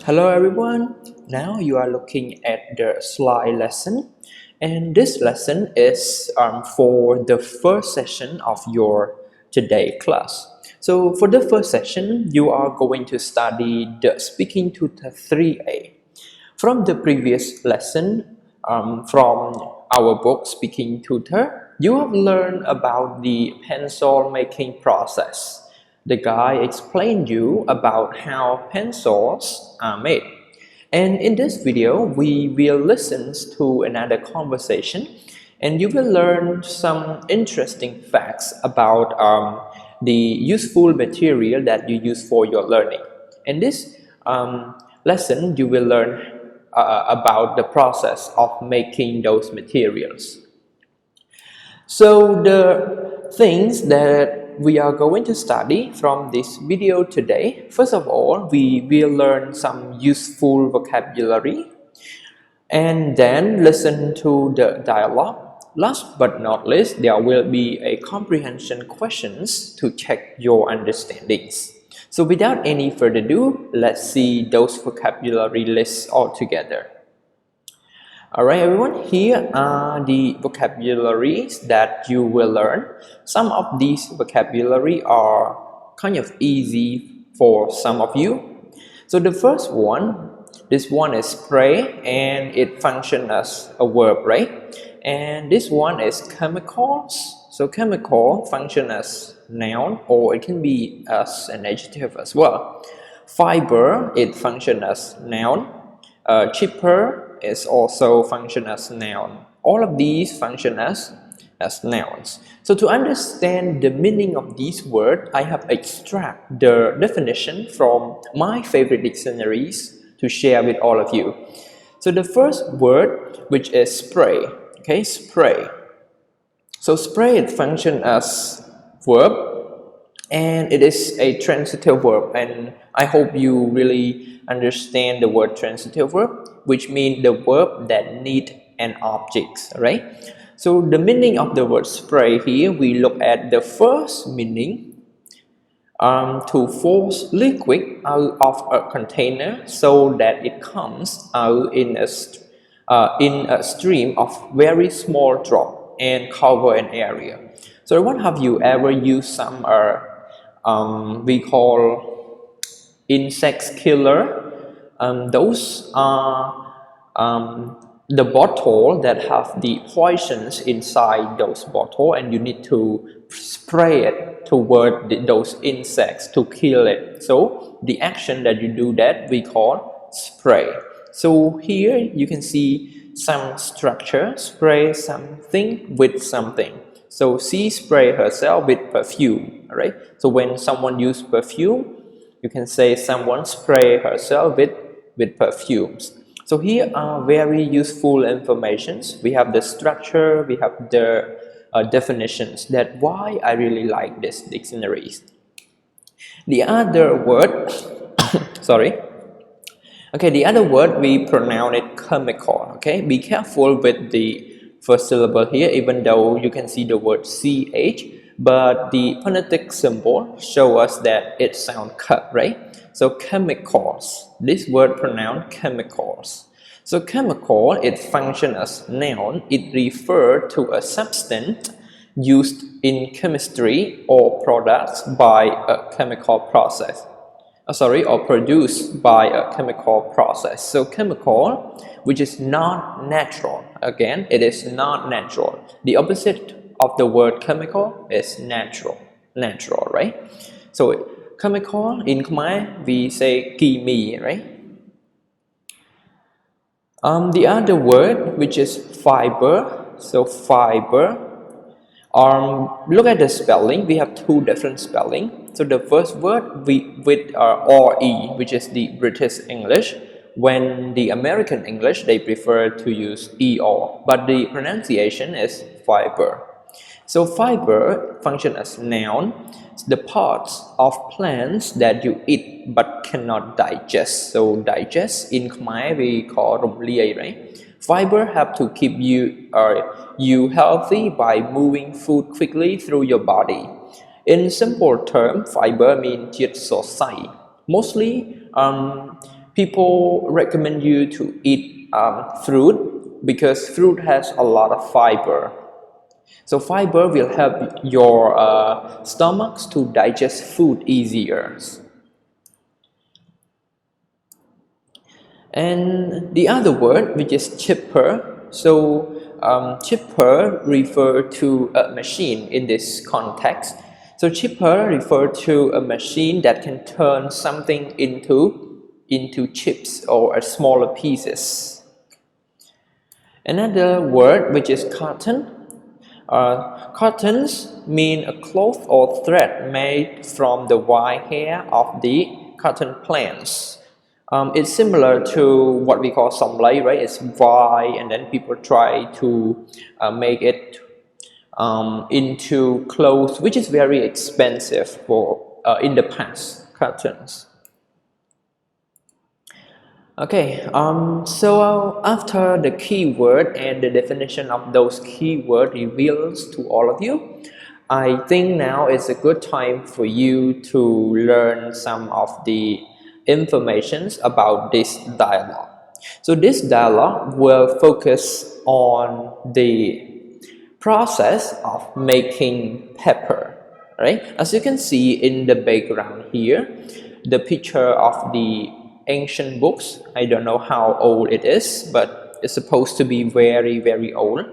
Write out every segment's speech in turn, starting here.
Hello everyone, now you are looking at the slide lesson, and this lesson is for the first session of your today class. So for the first session, you are going to study the Speaking Tutor 3A. From the previous lesson, from our book Speaking Tutor, you have learned about the pencil making process. The guy explained you about how pencils are made. And in this video, we will listen to another conversation and you will learn some interesting facts about the useful material that you use for your learning. In this lesson, you will learn about the process of making those materials. So the things that we are going to study from this video today, first of all, we will learn some useful vocabulary and then listen to the dialogue. Last but not least, there will be a comprehension questions to check your understandings. So without any further ado, let's see those vocabulary lists all together. Alright everyone, here are the vocabularies that you will learn. Some of these vocabulary are kind of easy for some of you. So the first one, this one is spray and it functions as a verb, right? And this one is chemicals. So chemical function as noun or it can be as an adjective as well. Fiber, it functions as noun. Cheaper is also function as noun. All of these function as nouns. So to understand the meaning of these words, I have extract the definition from my favorite dictionaries to share with all of you. So the first word, which is spray, okay, spray. So spray, it functions as verb and it is a transitive verb, and I hope you really understand the word transitive verb, which means the verb that need an object, right? So the meaning of the word spray here, we look at the first meaning, to force liquid out of a container so that it comes out in a stream of very small drop and cover an area. So what have you ever used some we call insect killer? Those are the bottle that have the poisons inside those bottle, and you need to spray it toward those insects to kill it. So the action that you do that we call spray. So here you can see some structure, spray something with something. So she spray herself with perfume, right? So when someone use perfume, you can say someone spray herself with perfumes. So here are very useful informations. We have the structure, we have the definitions. That's why I really like this dictionaries. The other word, sorry. Okay, the other word we pronounce it chemical. Okay, be careful with the first syllable here, even though you can see the word ch, but the phonetic symbol show us that it sounds cut, right? So chemicals, this word pronounced chemicals. So chemical, it functions as noun. It refers to a substance used in chemistry or products by a chemical process. Or produced by a chemical process. So chemical, which is not natural. Again, it is not natural. The opposite of the word chemical is natural. Natural, right? So chemical in Khmer we say kimi, right? The other word, which is fiber. So fiber. Look at the spelling. We have two different spelling. So the first word with RE, which is the British English. When the American English, they prefer to use ER, but the pronunciation is fiber. So fiber function as noun. It's the parts of plants that you eat but cannot digest. So digest in Khmer we call rumliai, right? Fiber help to keep you healthy by moving food quickly through your body. In simple term, fiber means chiết xơ xay. Mostly People recommend you to eat fruit because fruit has a lot of fiber. So fiber will help your stomachs to digest food easier. And the other word, which is chipper. So chipper refer to a machine in this context. So chipper refer to a machine that can turn something into chips or smaller pieces. Another word, which is cotton. Cottons mean a cloth or thread made from the white hair of the cotton plants. It's similar to what we call samlai, right? It's white, and then people try to make it into clothes, which is very expensive for in the past, cottons. Okay, so after the keyword and the definition of those keyword reveals to all of you, I think now is a good time for you to learn some of the informations about this dialogue. So this dialogue will focus on the process of making pepper, right? As you can see in the background here, the picture of the ancient books. I don't know how old it is, but it's supposed to be very old.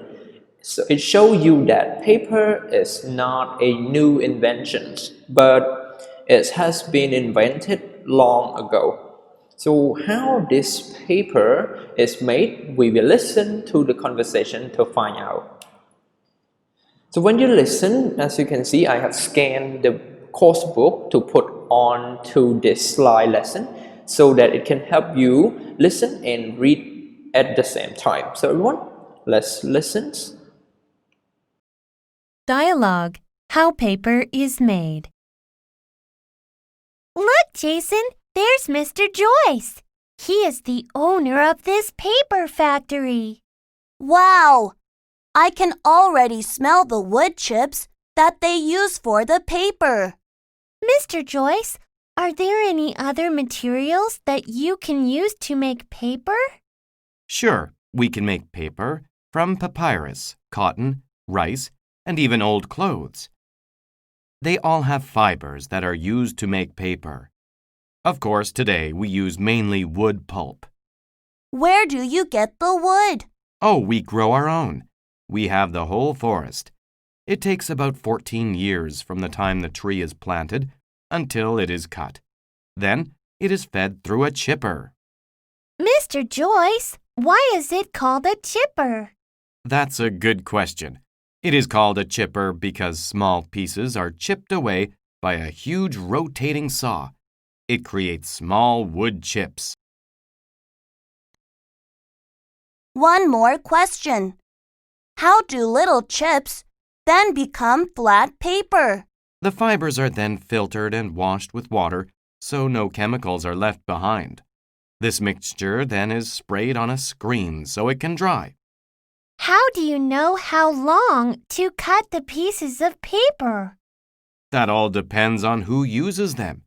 So it shows you that paper is not a new invention, but it has been invented long ago. So how this paper is made, we will listen to the conversation to find out. So when you listen, as you can see, I have scanned the course book to put on to this slide lesson so that it can help you listen and read at the same time. So everyone, let's listen. Dialogue: How paper is made. Look, Jason, there's Mr. Joyce. He is the owner of this paper factory. Wow! I can already smell the wood chips that they use for the paper. Mr. Joyce, are there any other materials that you can use to make paper? Sure, we can make paper from papyrus, cotton, rice, and even old clothes. They all have fibers that are used to make paper. Of course, today we use mainly wood pulp. Where do you get the wood? Oh, we grow our own. We have the whole forest. It takes about 14 years from the time the tree is planted until it is cut. Then it is fed through a chipper. Mr. Joyce, why is it called a chipper? That's a good question. It is called a chipper because small pieces are chipped away by a huge rotating saw. It creates small wood chips. One more question. How do little chips then become flat paper? The fibers are then filtered and washed with water so no chemicals are left behind. This mixture then is sprayed on a screen so it can dry. How do you know how long to cut the pieces of paper? That all depends on who uses them.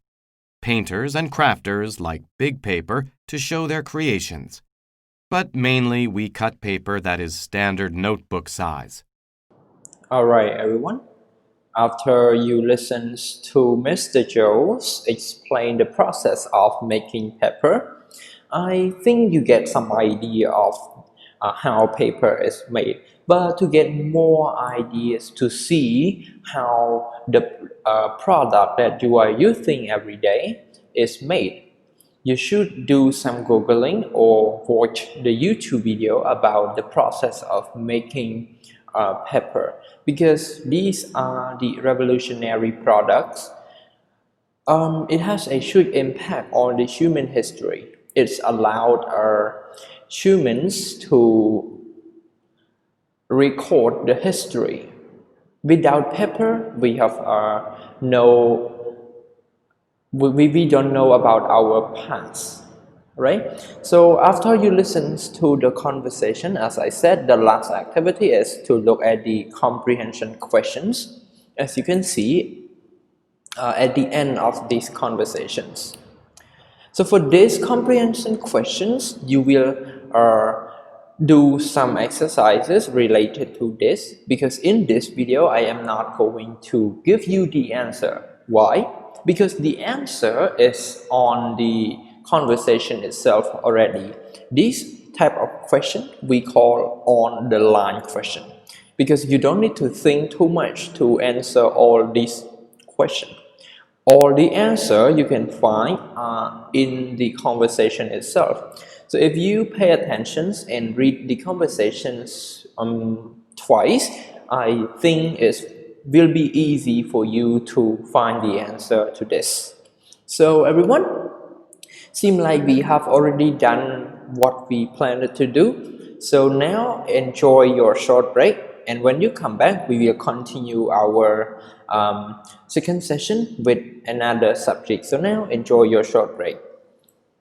Painters and crafters like big paper to show their creations. But mainly we cut paper that is standard notebook size. Alright everyone, after you listen to Mr. Jones explain the process of making paper, I think you get some idea of how paper is made. But to get more ideas to see how the product that you are using every day is made, you should do some Googling or watch the YouTube video about the process of making pepper, because these are the revolutionary products. It has a huge impact on the human history. It's allowed humans to record the history. Without pepper, we have we don't know about our past, right? So after you listen to the conversation, as I said, the last activity is to look at the comprehension questions. As you can see at the end of these conversations, So for this comprehension questions, you will do some exercises related to this, because in this video I am not going to give you the answer. Why? Because the answer is on the conversation itself already. This type of question we call on the line question, because you don't need to think too much to answer all these questions. All the answer you can find in the conversation itself. So if you pay attention and read the conversations twice, I think it will be easy for you to find the answer to this. So everyone, seem like we have already done what we planned to do. So now enjoy your short break, and when you come back, we will continue our second session with another subject. So now enjoy your short break.